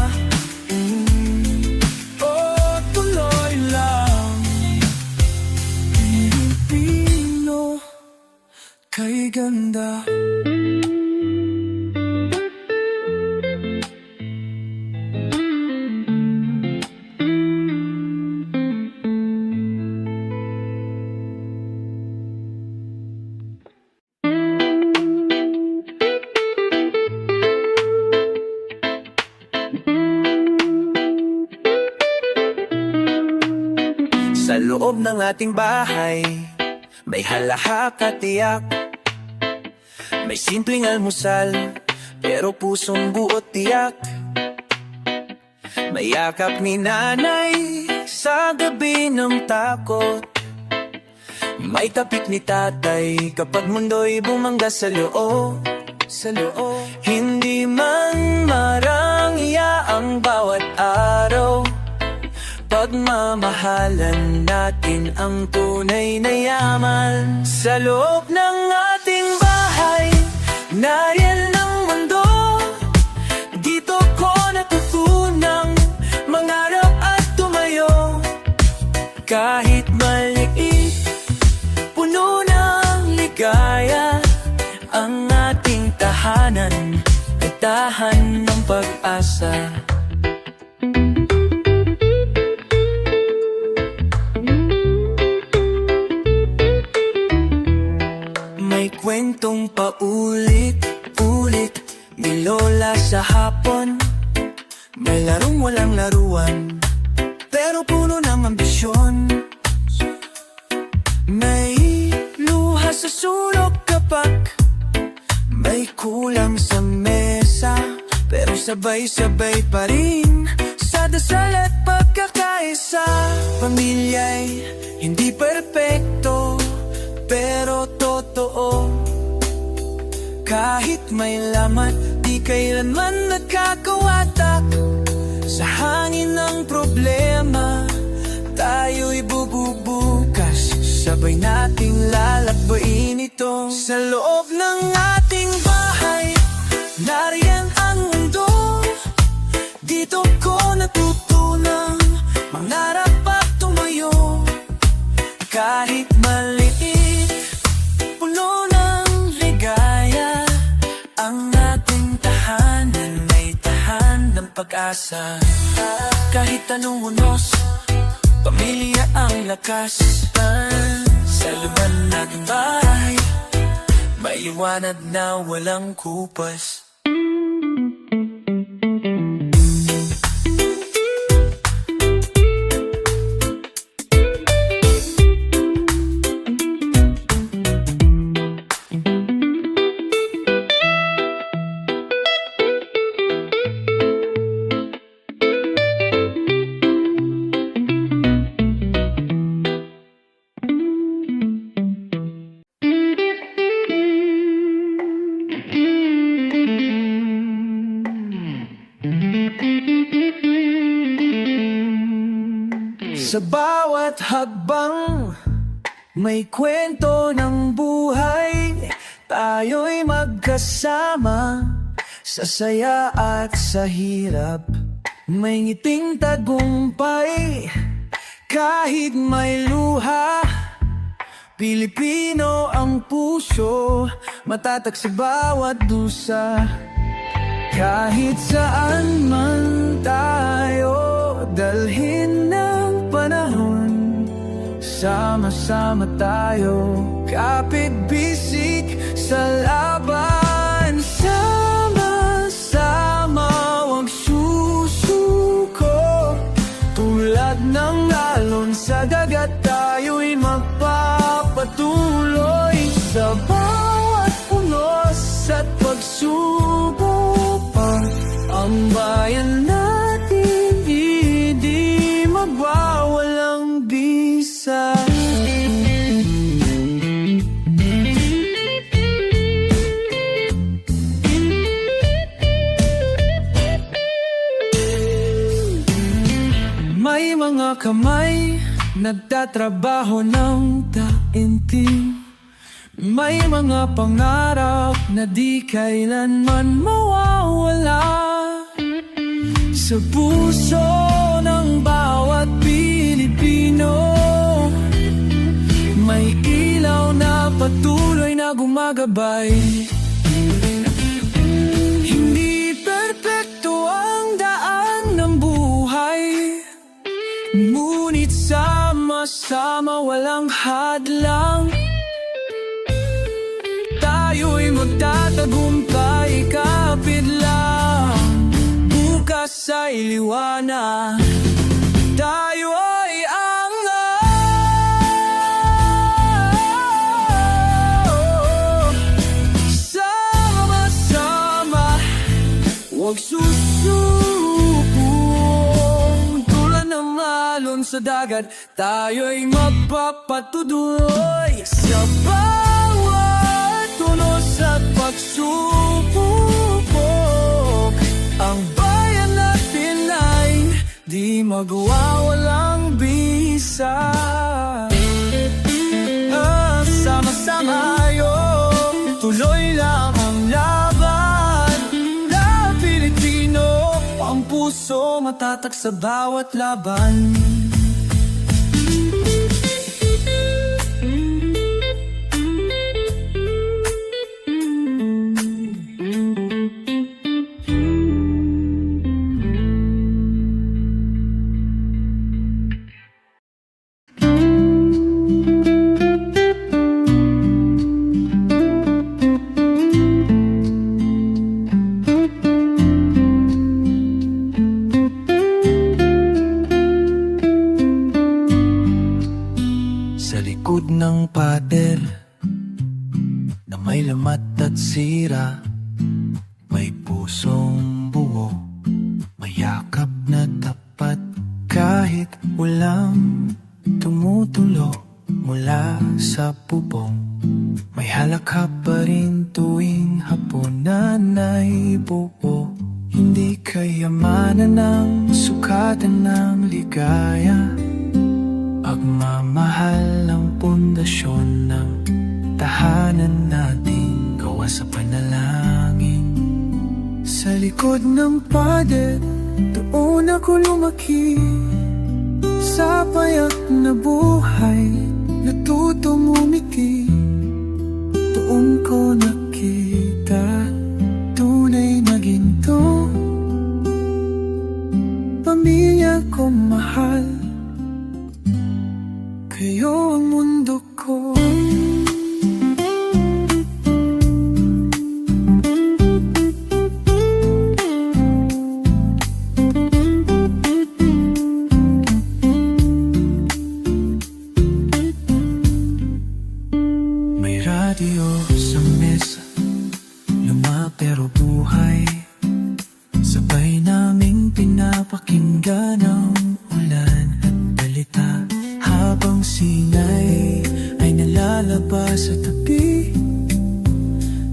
Oh, tuloy lang, Pilipino, kay ganda. Sa loob ng ating bahay, may halahak at tiyak. May simpleng almusal, pero pusong buot tiyak. May yakap ni nanay sa gabi ng takot. May tapik ni tatay kapag mundo'y bumangga sa loob. Hindi man marangya ang bawat araw, pagmamahalan natin ang tunay na yaman. Sa loob ng ating bahay, nariyan ng mundo. Dito ko natutunang mangarap at tumayo. Kahit maliit, puno ng ligaya, ang ating tahanan ay tahan ng pag-asa. Kwentong paulit-ulit, may lola sa hapon. May larong walang laruan, pero puno ng ambisyon. May luha sa sulok kapag may kulang sa mesa, pero sabay-sabay pa rin sa dasal at pagkakaisa. Pamilya'y hindi perpekto, pero totoo. Kahit may lamat, di kailanman nagkakawatak. Sa hangin ng problema, tayo'y bububukas. Sabay nating lalakbayin ito. Sa loob ng ating bahay, Nariyan ang mundo, dito ko natutunang mangarap at tumayo. Kahit maliit, puno ng ligaya, ang ating tahanan may tahan ng pag-asa. Kahit anong unos, pamilya ang lakas. Sa luman nating bahay, may liwanag na walang kupas. Sa bawat hakbang, may kwento ng buhay. Tayo'y magkasama sa saya at sa hirap. May ngiting tagumpay kahit may luha. Pilipino ang puso, matatag sa bawat dusa. Kahit saan man tayo, dalhin ng panahon. Sama-sama tayo, kapit-bisik sa laban. Sama-sama, wag susuko. Tulad ng alon sa dagat, tayo'y magpapatuloy. Sa bawat unos at pagsubok pa, ang bayan natin hindi magwawalang bisa. May mga kamay nagtatrabaho ng taimtim. May mga pangarap na di kailanman mawawala. Sa puso ng bawat Pilipino, may ilaw na patuloy na gumagabay. Hindi perpekto ang daan ng buhay, ngunit sama-sama walang hadlang. Tayo'y magtatagumpay, kapit lang. Bukas ay liwanag, tayo ay angat. Sama-sama, huwag susubong. Tulad ng alon sa dagat, tayo'y magpapatuloy. Sa bawat tunos at pagsubok, ang bayan natin ay di magwawalang bisa. Sama-sama tayo, tuloy lang ang laban. Na Pilipino, ang puso matatag sa bawat laban. Sa likod ng pader na may lamat at sira, may pusong buo, may yakap na tapat. Kahit walang tumutulo mula sa bubong, may halakha pa rin tuwing hapunan ay buo. Hindi kayamanan ng sukatan ng ligaya, pagmamahal ang pundasyon ng tahanan natin, gawa sa panalangin. Sa likod ng pader, doon ako lumaki. Sa payak na buhay, natutong umiti. Doon ko nakita, tunay na ginto. Pamilya ko mahal, kayo ang mundo ko. May radyo sa mesa, luma pero buhay. Sabay naming pinapakinggan ang ulan at balita. Habang singay ay nalalabas sa tabi.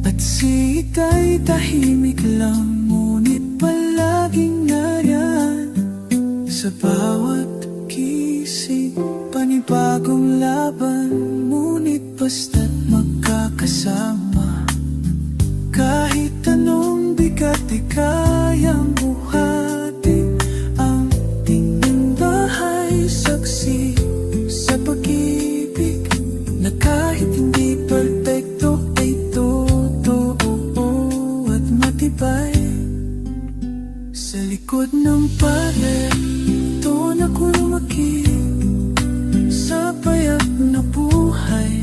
At si Itay tahimik lang, ngunit palaging nariyan. Sa bawat gising, panibagong laban. Ngunit basta't magkakasama, kahit anong bigat ay kayang buhati. Ang tingin bahay saksi sa pag-ibig, na kahit hindi perfecto ay totoo at matibay. Sa likod ng pader, doon ako lumaki. Sa payak na buhay,